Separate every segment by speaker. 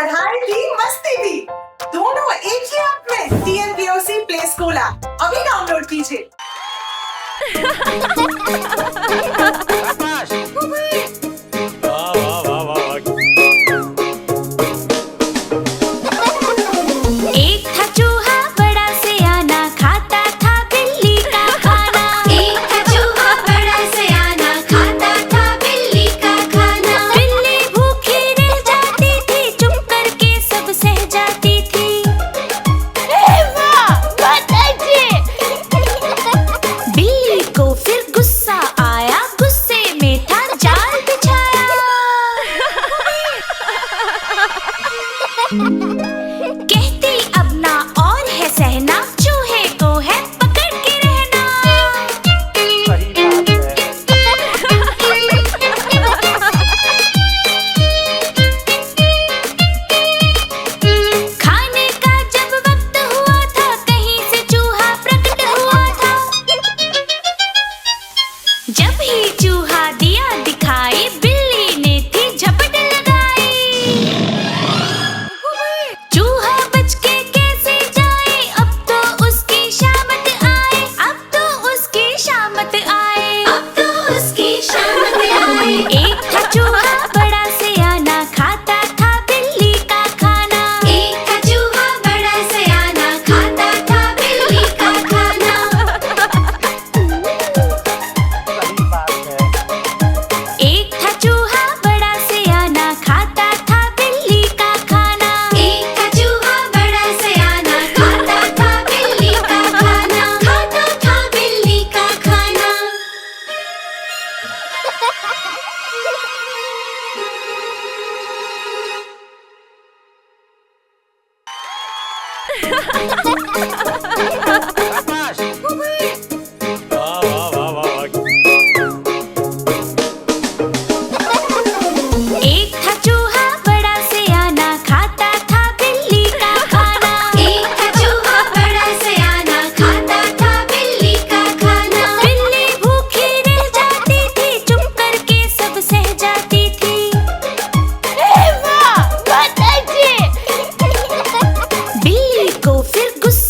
Speaker 1: पढ़ाई भी मस्ती भी दोनों एक ही ऐप में। TNPOC प्ले स्कूल ऐप अभी डाउनलोड कीजिए।
Speaker 2: एक था चूहा बड़ा सियाना, खाता था बिल्ली का खाना। एक था चूहा बड़ा सियाना, खाता था बिल्ली का खाना। बिल्ली भूखी रह जाती थी, चुप करके सब सह जाती थी। बिल्ली को फिर गुस्सा आया, गुस्से में था जाल बिछाया। कहती अब ना और है सहना, चूहे को है पकड़ के रहना। खाने का जब वक्त हुआ था, कहीं से चूहा प्रकट हुआ था। जब ही चूहा दिया दिखाई, बिल्ली ने थी झपट लगाई। चूहा बच के कैसे जाए, अब तो उसकी शामत आए। अब तो उसकी शामत आए। अब तो उसकी शामत आए। एक था चूहा बड़ा सियाना, खाता था बिल्ली का खाना। एक था चूहा बड़ा सियाना, खाता था बिल्ली का खाना। एक था चूहा बड़ा सियाना, खाता था बिल्ली का खाना। एक था चूहा बड़ा सियाना, खाता था बिल्ली का खाना। खाता था बिल्ली का खाना। एक था चूहा बड़ा सियाना, खाता था बिल्ली का खाना। एक था चूहा बड़ा सियाना, खाता था बिल्ली का खाना। बिल्ली भूखी रह जाती थी, चुप करके सब सह जाती थी। बिल्ली को फिर गुस्सा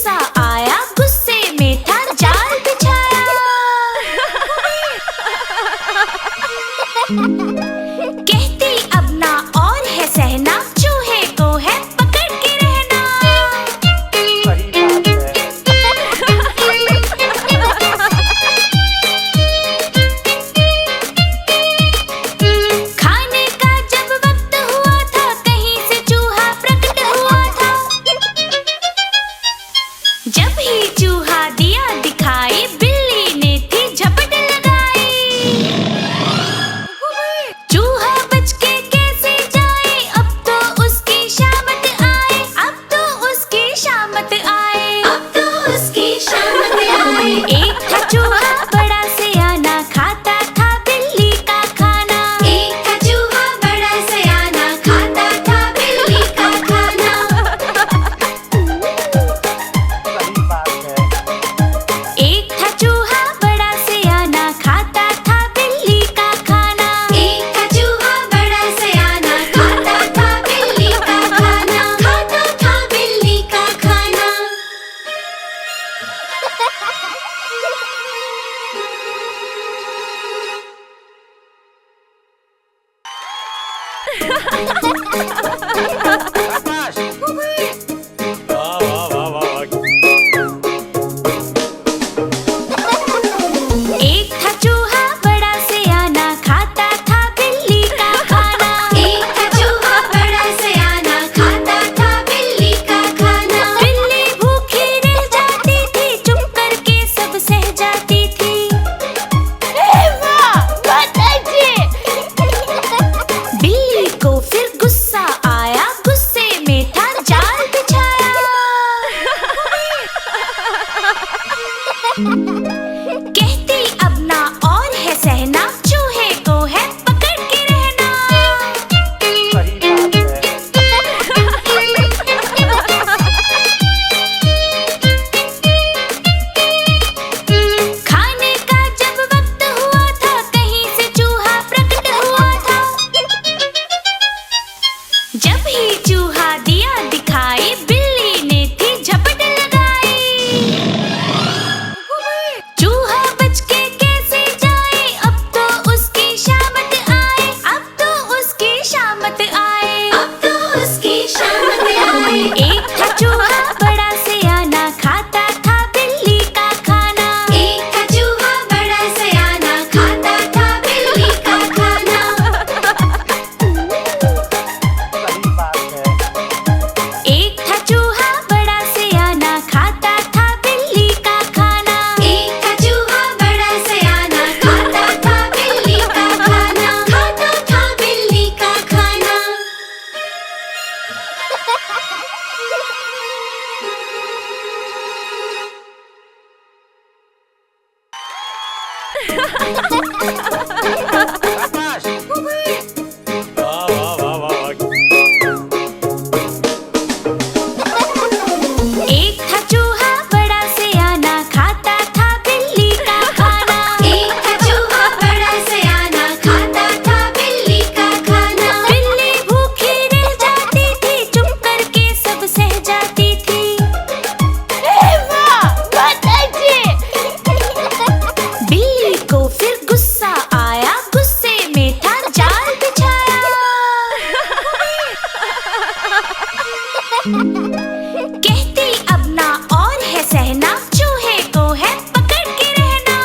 Speaker 2: कहती अब ना और है सहना, चूहे को है पकड़ के रहना।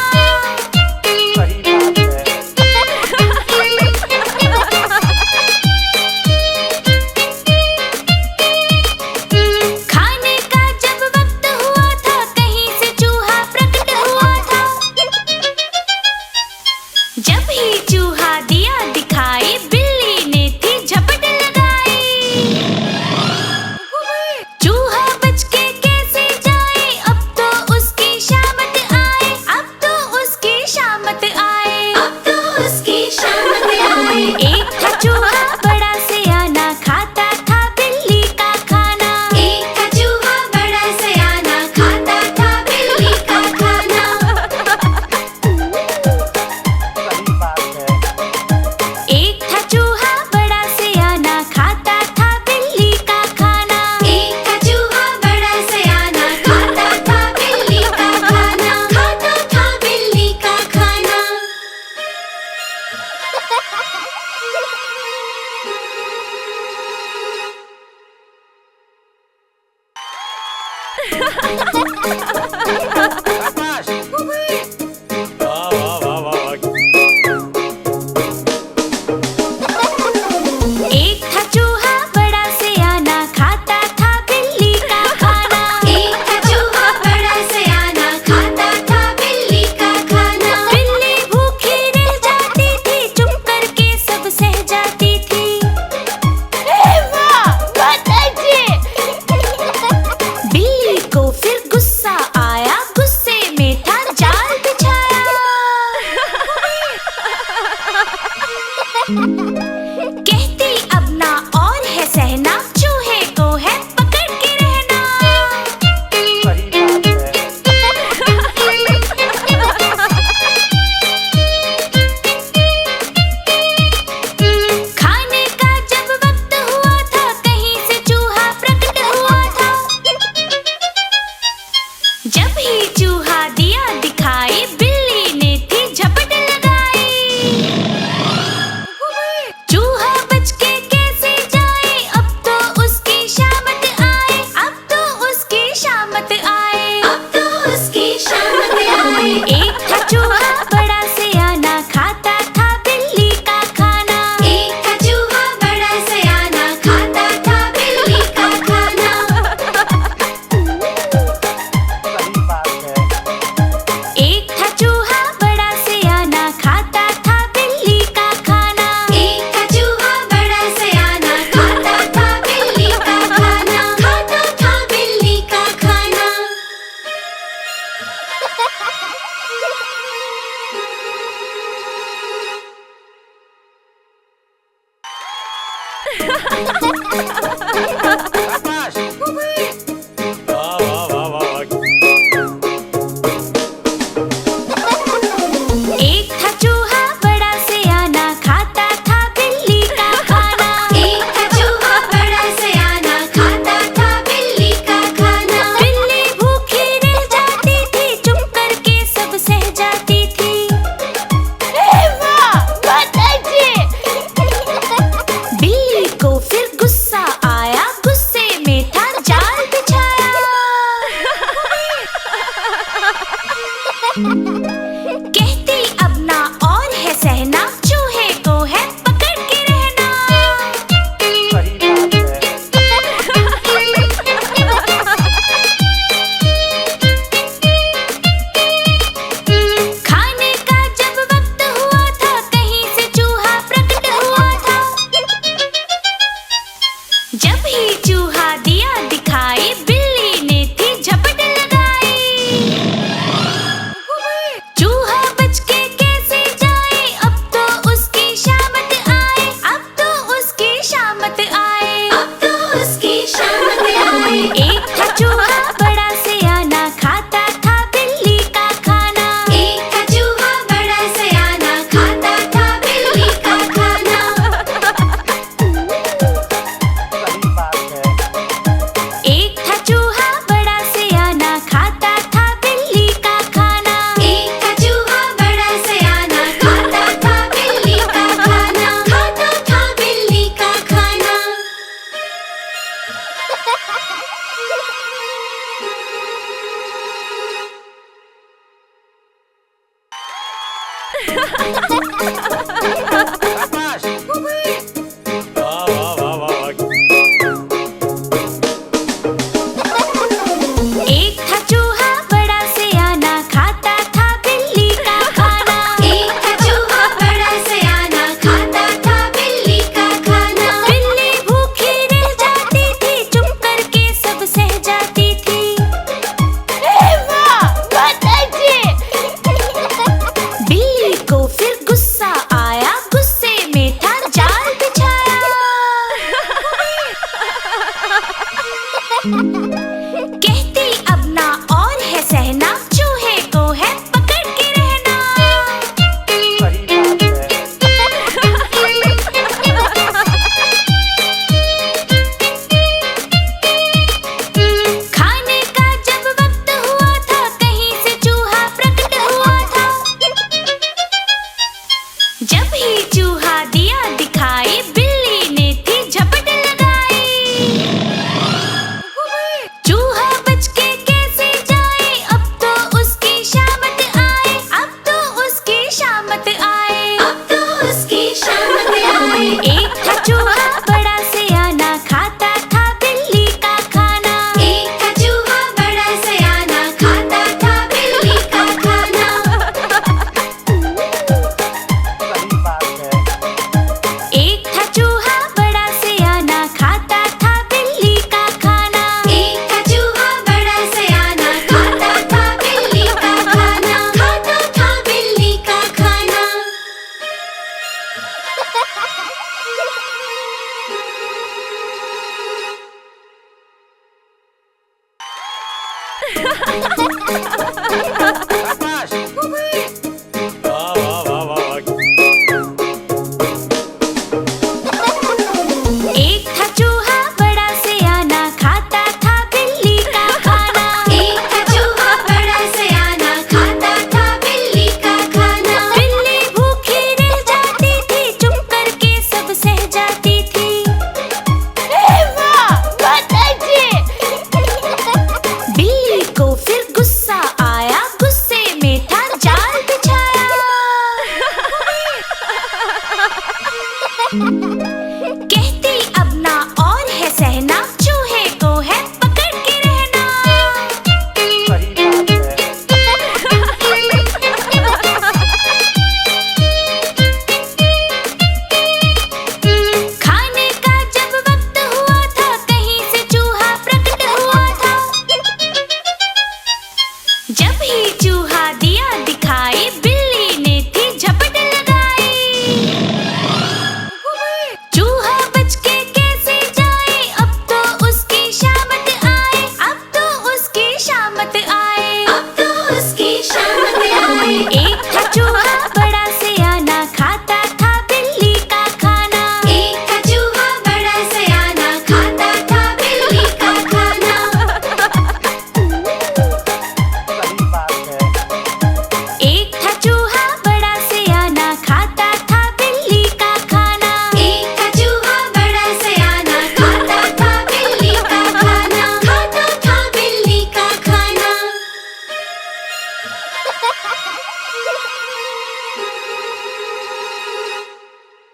Speaker 2: खाने का जब वक्त हुआ था, कहीं से चूहा प्रकट हुआ था। जब ही चूहा दिया दिखाई, बिल्ली ने थी झपट लगाई। चूहा बच के कैसे जाए, अब तो उसकी शामत आए, अब तो उसकी शामत आए, अब तो उसकी शामत आए। एक था चूहा बड़ा सयाना, खाता था बिल्ली का खाना। एक था चूहा बड़ा सयाना, खाता था बिल्ली का खाना। एक था चूहा बड़ा सयाना, खाता था बिल्ली का खाना। एक था चूहा बड़ा सयाना, खाता था बिल्ली का खाना, खाता था बिल्ली का खाना। एक था चूहा बड़ा सयाना, खाता था बिल्ली का खाना। एक था चूहा बड़ा सयाना, खाता था बिल्ली का खाना। बिल्ली भूखी रह जाती थी, चुप करके सब सह जाती थी। वाह, बहुत अच्छे। बिल्ली को फिर गुस्सा आया, गुस्से में था जाल बिछाया। कहती अब ना और है सहना, चूहे को है पकड़ के रहना। खाने का जब वक्त हुआ था, कहीं से चूहा प्रकट हुआ था। जब ही चूहा दिया दिखाई, बिल्ली ने थी झपट लगाई। चूहा बच के कैसे जाए, अब तो उसकी शामत आए, अब तो उसकी शामत आए, अब तो उसकी शामत आए। एक था चूहा बड़ा सयाना, खाता था बिल्ली का खाना। एक था चूहा बड़ा सयाना, खाता था बिल्ली का खाना। एक था चूहा बड़ा सयाना, खाता था बिल्ली का खाना। एक था चूहा बड़ा सयाना, खाता था बिल्ली का खाना, खाता था बिल्ली का खाना। एक था चूहा बड़ा सयाना, खाता था बिल्ली का खाना। एक था चूहा बड़ा सयाना, खाता था बिल्ली का खाना। बिल्ली भूखी रह जाती थी, चुप करके सब सह जाती थी। वाह, बहुत अच्छे। बिल्ली को फिर गुस्सा आया, गुस्से में था जाल बिछाया। कहती अब ना और है सहना, चूहे को है पकड़ के रहना। खाने का जब वक्त हुआ था, कहीं से चूहा प्रकट हुआ था। जब ही चूहा दिया दिखाई, बिल्ली ने थी झपट लगाई। चूहा बच के कैसे जाए, अब तो उसकी शामत आए, अब तो उसकी शामत आए, अब तो उसकी शामत आए। एक था चूहा बड़ा सयाना, खाता था बिल्ली का खाना। एक था चूहा बड़ा सयाना, खाता था बिल्ली का खाना। एक था कहती अब ना और है सहना, चूहे को है पकड़ के रहना।
Speaker 3: सही बात है।
Speaker 2: खाने का जब वक्त हुआ था, कहीं से चूहा प्रकट हुआ था। जब ही चूहा दिया दिखाई, बिल्ली ने थी झपट लगाई। चूहा बच के कैसे जाए, अब तो उसकी शामत आए, अब तो उसकी शामत आए, अब तो उसकी शामत आए। एक था चूहा बड़ा सयाना, खाता था बिल्ली का खाना। एक था चूहा बड़ा सयाना, खाता था बिल्ली का खाना।
Speaker 3: सही बात है।
Speaker 2: एक था चूहा बड़ा सयाना, खाता था बिल्ली का खाना। एक था चूहा बड़ा सयाना, खाता था बिल्ली का खाना, खाता था बिल्ली का खाना।
Speaker 3: शाबाश। वाह वाह वाह वाह।
Speaker 2: एक था चूहा बड़ा सयाना, खाता था बिल्ली का खाना। एक था चूहा बड़ा सयाना, खाता था बिल्ली का खाना। बिल्ली भूखी रह जाती थी, चुप करके सब सह जाती थी। बिल्ली को फिर गुस्सा आया, गुस्से में था जाल बिछाया। कहती अब ना और है सहना, चूहे को है पकड़ के रहना।
Speaker 3: सही बात है।
Speaker 2: खाने का जब वक्त हुआ था, कहीं से चूहा प्रकट हुआ था। जब ही चूहा दिया दिखाई, बिल्ली ने थी झपट लगाई। चूहा बच के कैसे जाए, अब तो उसकी शामत आए, अब तो उसकी शामत आए, अब तो उसकी शामत आए। एक था चूहा बड़ा सयाना, खाता था बिल्ली का खाना। एक था चूहा बड़ा सयाना, खाता था बिल्ली का खाना।
Speaker 3: सही बात है।
Speaker 2: एक था चूहा बड़ा सयाना, खाता था बिल्ली का खाना। एक था चूहा बड़ा सयाना, खाता था बिल्ली का खाना। बिल्ली भूखी रह जाती थी, चुप करके सब सह जाती थी।
Speaker 3: सही बात है।
Speaker 2: बिल्ली को फिर गुस्सा आया, गुस्से में था जाल बिछाया। कहती अब ना और है सहना, चूहे को है पकड़ के रहना।
Speaker 3: सही बात है।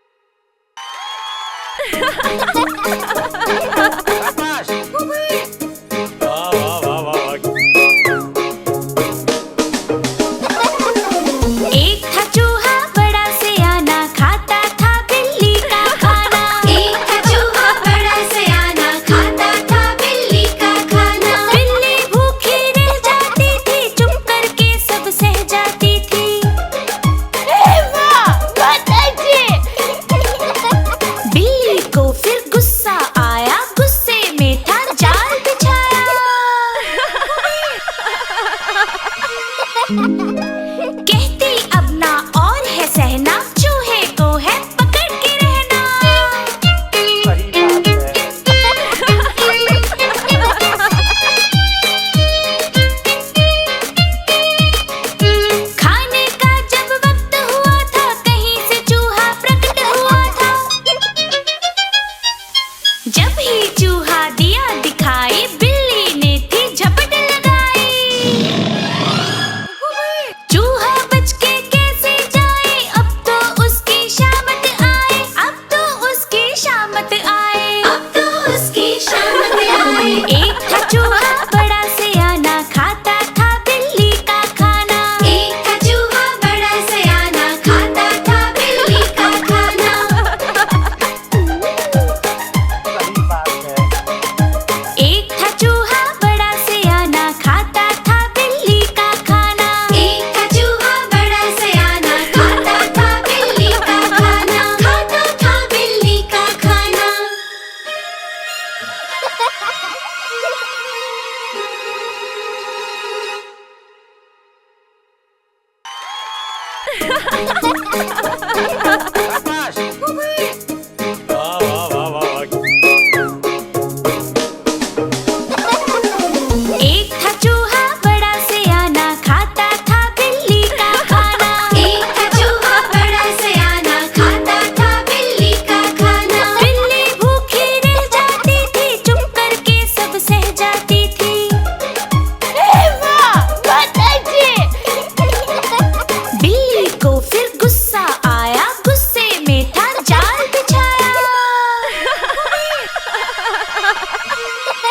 Speaker 2: एक था चूहा बड़ा सयाना, खाता था बिल्ली का खाना। एक था चूहा बड़ा सयाना, खाता था बिल्ली का खाना, खाता था बिल्ली का खाना।
Speaker 3: शाबाश। वाह वाह वाह वाह।
Speaker 2: एक था चूहा बड़ा सयाना, खाता था बिल्ली का खाना। एक था चूहा बड़ा सयाना, खाता था बिल्ली का खाना। बिल्ली भूखी रह जाती थी, चुप करके सब सह जाती थी। बिल्ली को फिर गुस्सा आया, गुस्से में था जाल बिछाया। कहती अब ना और है सहना, चूहे को है पकड़ के रहना।
Speaker 3: सही बात है।
Speaker 2: खाने का जब वक्त हुआ था, कहीं से चूहा प्रकट हुआ था। जब ही चूहा दिया दिखाई, बिल्ली ने थी झपट लगाई। चूहा बच के कैसे जाए, अब तो उसकी शामत आए, अब तो उसकी शामत आए, अब तो उसकी शामत आए। एक था चूहा बड़ा सयाना, खाता था बिल्ली का खाना। एक था चूहा बड़ा सयाना, खाता था बिल्ली का खाना।
Speaker 3: सही बात है।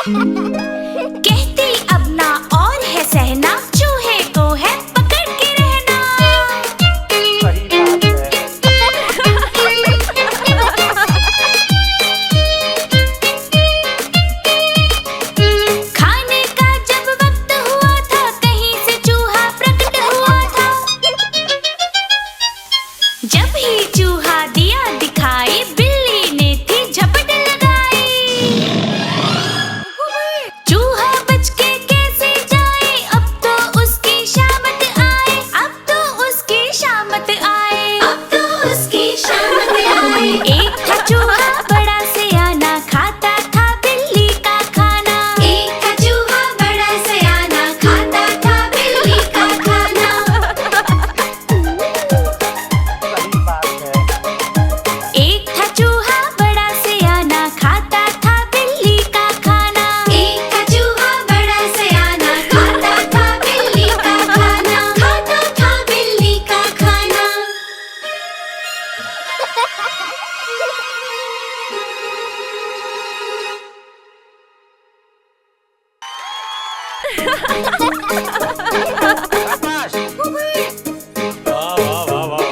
Speaker 2: कहती अब ना और है सहना, चूहे को है पकड़ के रहना। खाने का जब वक्त हुआ था, कहीं से चूहा प्रकट हुआ था। जब ही चूहा दिया दिखाई, बिल्ली ने थी झपट लगाई। चूहा बच के कैसे जाए, अब तो उसकी शामत आए, अब तो उसकी शामत आए, अब तो उसकी शामत आए। एक था चूहा बड़ा सयाना, खाता था बिल्ली का खाना। एक था चूहा बड़ा सयाना, खाता था बिल्ली का खाना। एक था चूहा बड़ा सयाना, खाता था बिल्ली का खाना। एक था चूहा बड़ा सयाना, खाता था बिल्ली का खाना, खाता था बिल्ली का खाना।
Speaker 3: वाह वाह वाह वाह।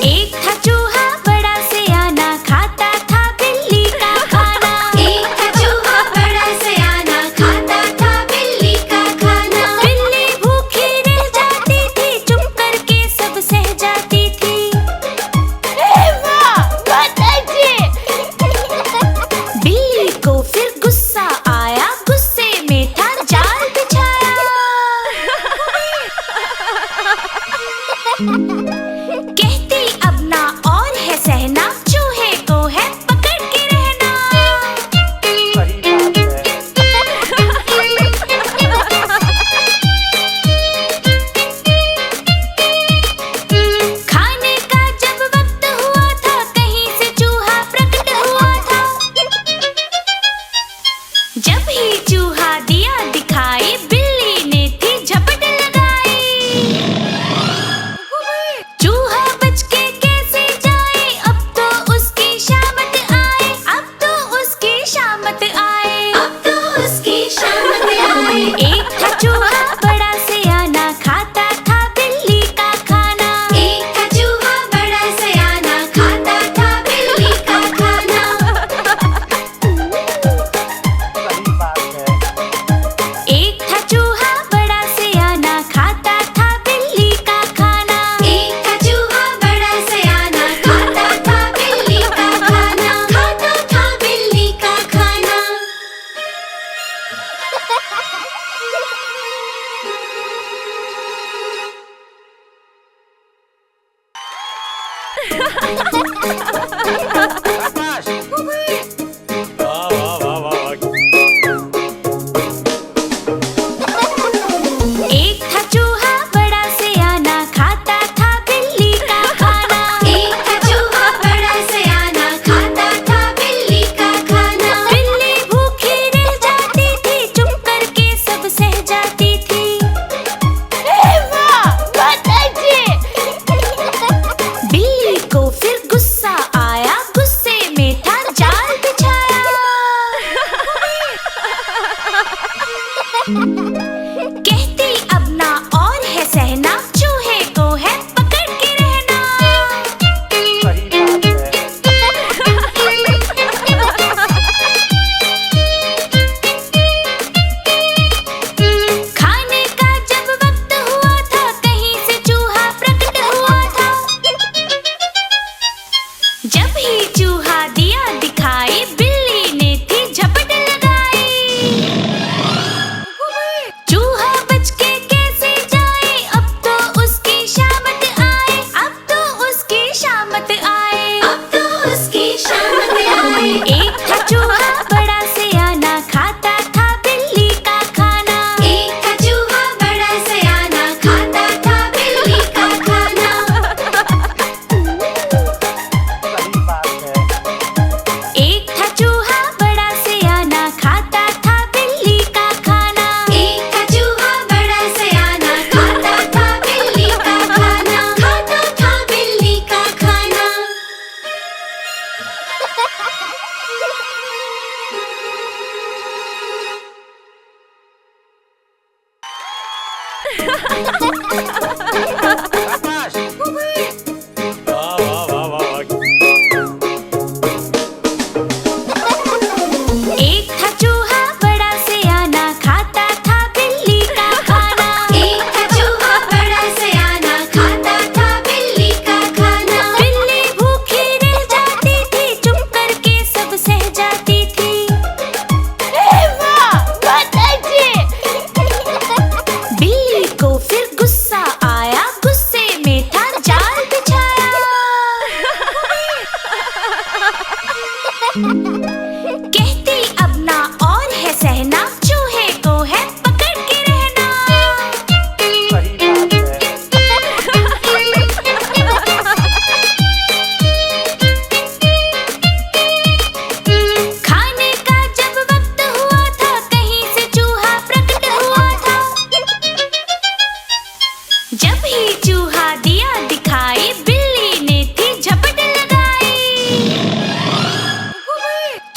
Speaker 2: एक था चूहा बड़ा सयाना, खाता था बिल्ली का खाना। एक था चूहा बड़ा सयाना, खाता था बिल्ली का खाना। बिल्ली भूखी रह जाती थी, चुप करके सब सह जाती थी। बिल्ली को फिर गुस्सा आया, गुस्से में था जाल बिछाया। कहती अब ना और है सहना, चूहे को है पकड़ के रहना। खाने का जब वक्त हुआ था, कहीं से चूहा प्रकट हुआ था। जब ही चूहा दिया दिखाई, बिल्ली ने थी झपट लगाई। चूहा बच के कैसे जाए, अब तो उसकी शामत आए, अब तो उसकी शामत आए, अब तो उसकी शामत आए। एक था चूहा बड़ा सयाना, खाता था बिल्ली का खाना। एक था चूहा बड़ा सयाना, खाता था बिल्ली का खाना। एक था चूहा बड़ा सयाना, खाता था बिल्ली का खाना। एक था चूहा बड़ा सयाना, खाता था बिल्ली का खाना, खाता था बिल्ली का खाना।
Speaker 3: वाह वाह वाह वाह।
Speaker 2: एक था चूहा बड़ा सयाना, खाता था बिल्ली का खाना। एक था चूहा बड़ा सयाना, खाता था बिल्ली का खाना। बिल्ली भूखी रह जाती थी, चुप करके सब सह जाती थी। बिल्ली को फिर गुस्सा आया, गुस्से में था जाल बिछाया। कहती अब ना और है सहना, चूहे को है पकड़ के रहना। खाने का जब वक्त हुआ था, कहीं से चूहा प्रकट हुआ था। जब ही चूहा दिया दिखाई, बिल्ली ने थी झपट लगाई। चूहा बच के कैसे जाए, अब तो उसकी शामत आए, अब तो उसकी शामत आए, अब तो उसकी शामत आए। एक था चूहा बड़ा सयाना, खाता था बिल्ली का खाना। एक था चूहा बड़ा सयाना, खाता था बिल्ली का खाना।
Speaker 3: शाबाश वाह वाह वाह वाह
Speaker 2: एक था चूहा बड़ा सयाना, खाता था बिल्ली का खाना। एक था चूहा बड़ा सयाना, खाता था बिल्ली का खाना। बिल्ली भूखी रह जाती थी, चुप करके सब सह जाती थी। वाह, बहुत अच्छे। बिल्ली को फिर गुस्सा आया, गुस्से में था जाल बिछाया। कहती अब ना और है सहना, चूहे को है पकड़ के रहना।
Speaker 3: सही बात है
Speaker 2: खाने का जब वक्त हुआ था, कहीं से चूहा प्रकट हुआ था। जब ही चूहा दिया दिखाई, बिल्ली ने थी झपट लगाई।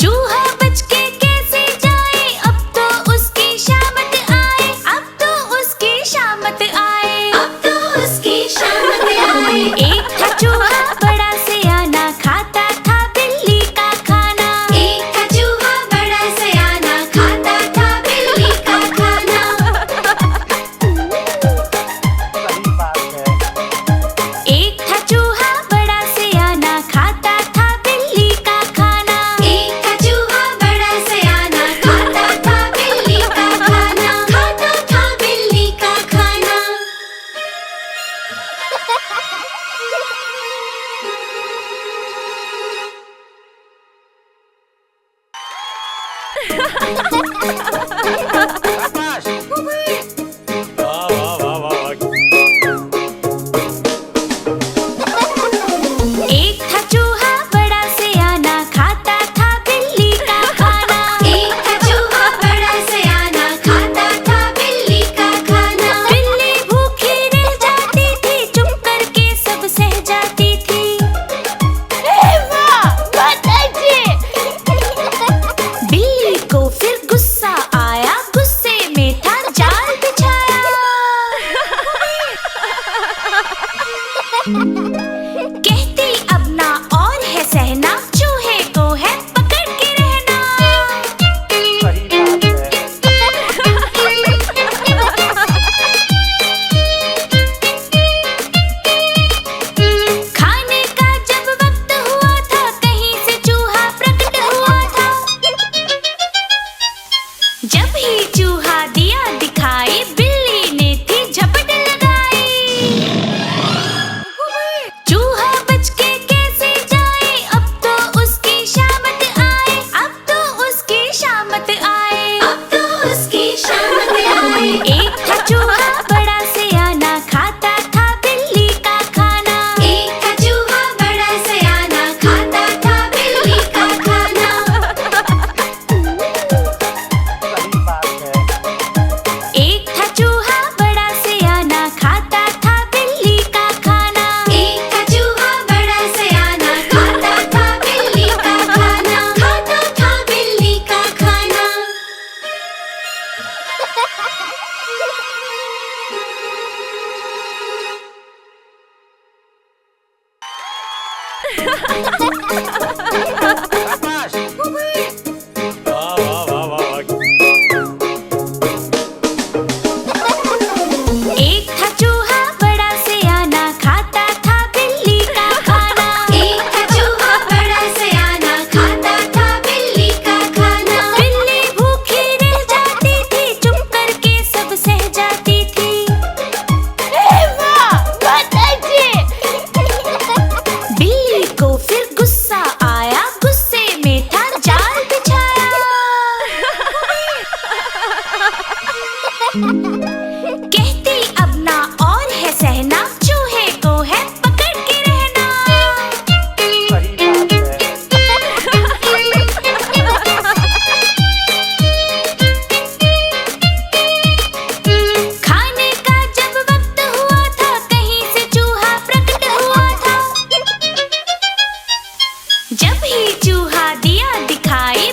Speaker 2: चूहा बच के कैसे जाए, अब तो उसकी शामत आए। अब तो उसकी शामत आए। अब तो उसकी शामत आए। एक था चूहा बड़ा सयाना, खाता था बिल्ली का खाना। एक था चूहा बड़ा सयाना, खाता था बिल्ली का खाना।
Speaker 3: सही बात है
Speaker 2: एक था चूहा बड़ा सयाना, खाता था बिल्ली का खाना। एक था चूहा बड़ा सयाना, खाता था बिल्ली का खाना। खाता था बिल्ली का खाना।
Speaker 3: शाबाश वाह वाह वाह वाह
Speaker 2: एक था चूहा बड़ा सयाना, खाता था बिल्ली का खाना। एक था चूहा बड़ा सयाना, खाता था बिल्ली का खाना। बिल्ली भूखी रह जाती थी, चुप करके सब सह जाती थी। वाह, बहुत अच्छे। बिल्ली को फिर गुस्सा आया, गुस्से में था जाल बिछाया। कहती अब ना और है सहना, चूहे को है पकड़ के रहना।
Speaker 3: सही बात है
Speaker 2: खाने का जब वक्त हुआ था, कहीं से चूहा प्रकट हुआ था। जब ही चूहा दिया दिखाई, बिल्ली ने थी झपट लगाई। चूहा बच के कैसे जाए, अब तो उसकी शामत आए। अब तो उसकी शामत आए। अब तो उसकी शामत आए। एक था चूहा बड़ा सयाना, खाता था बिल्ली का खाना। एक था चूहा बड़ा सयाना, खाता था बिल्ली का खाना।
Speaker 3: सही बात है
Speaker 2: एक था चूहा बड़ा सयाना, खाता था बिल्ली का खाना। एक था चूहा बड़ा सयाना, खाता था बिल्ली का खाना। खाता था बिल्ली का खाना।
Speaker 3: शाबाश वाह वाह वाह वाह
Speaker 2: एक था चूहा बड़ा सयाना, खाता था बिल्ली का खाना। एक था चूहा बड़ा सयाना, खाता था बिल्ली का खाना। बिल्ली भूखी रह जाती थी, चुप करके सब सह जाती थी। वाह, बहुत अच्छे। बिल्ली को फिर गुस्सा आया, गुस्से में था जाल बिछाया। कहती अब ना और है सहना, चूहे को है पकड़ के रहना।
Speaker 3: सही बात है
Speaker 2: खाने का जब वक्त हुआ था, कहीं से चूहा प्रकट हुआ था। जब ही चूहा दिया दिखाई,